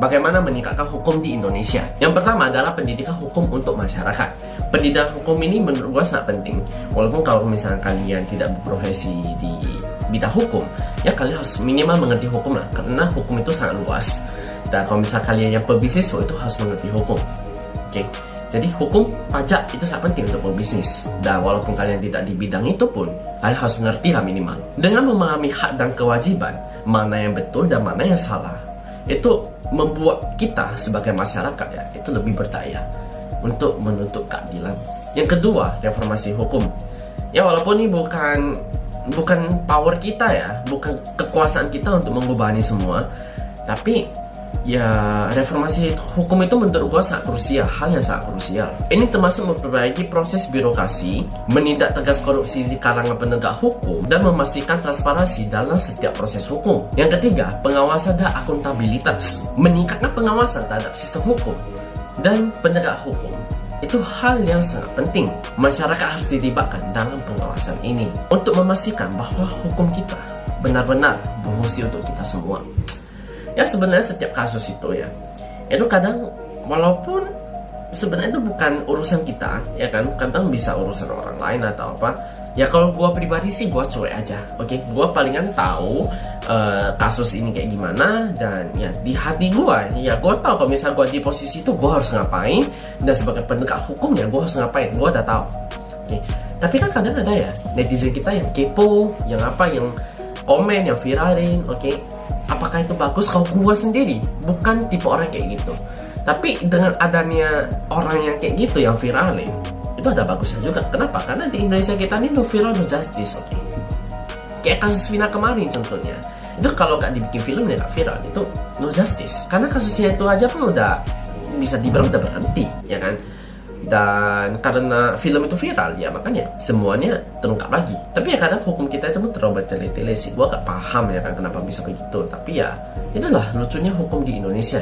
bagaimana meningkatkan hukum di Indonesia. Yang pertama adalah pendidikan hukum untuk masyarakat. Pendidikan hukum ini menurut gue sangat penting. Walaupun kalau misalnya kalian tidak berprofesi di bidang hukum, ya kalian harus minimal mengerti hukum lah, karena hukum itu sangat luas. Dan kalau misalnya kalian yang pebisnis, itu harus mengerti hukum. Oke. Jadi hukum pajak itu sangat penting untuk pebisnis. Dan walaupun kalian tidak di bidang itu pun, kalian harus mengerti lah minimal. Dengan memahami hak dan kewajiban, mana yang betul dan mana yang salah, itu membuat kita sebagai masyarakat ya itu lebih berdaya untuk menuntut keadilan. Yang kedua, reformasi hukum. Ya walaupun ini bukan power kita ya, bukan kekuasaan kita untuk mengubah ini semua, tapi ya reformasi hukum itu menurut gua sangat krusial, hal yang sangat krusial. Ini termasuk memperbaiki proses birokrasi, menindak tegas korupsi di kalangan penegak hukum, dan memastikan transparansi dalam setiap proses hukum. Yang ketiga, pengawasan dan akuntabilitas, meningkatkan pengawasan terhadap sistem hukum dan penegak hukum. Itu hal yang sangat penting. Masyarakat harus dilibatkan dalam pengawasan ini untuk memastikan bahwa hukum kita benar-benar berfungsi untuk kita semua. Ya sebenarnya setiap kasus itu ya, itu kadang walaupun sebenarnya itu bukan urusan kita, ya kan, kadang bisa urusan orang lain atau apa. Ya kalau gua pribadi sih gua cuek aja, oke. Gua palingan tahu kasus ini kayak gimana, dan ya di hati gua, ya gua tahu kalau misalnya gua di posisi itu gua harus ngapain, dan sebagai penegak hukum ya gua harus ngapain, gua udah tahu. Oke. Tapi kan kadang ada ya netizen kita yang kepo, yang apa, yang komen, yang viralin, oke. Apakah itu bagus? Kalau gue sendiri bukan tipe orang kayak gitu. Tapi dengan adanya orang yang kayak gitu, yang viralin, itu ada bagusnya juga. Kenapa? Karena di Indonesia kita ini no viral no justice, oke. Kayak kasus Vina kemarin contohnya. Itu kalau gak dibikin film ya gak viral, itu no justice. Karena kasusnya itu aja pun udah bisa dibilang udah berhenti, ya kan. Dan karena film itu viral ya makanya semuanya terungkap lagi. Tapi ya kadang hukum kita itu pun terlalu bertele-tele sih. Gua gak paham ya kan kenapa bisa begitu. Tapi ya itulah lucunya hukum di Indonesia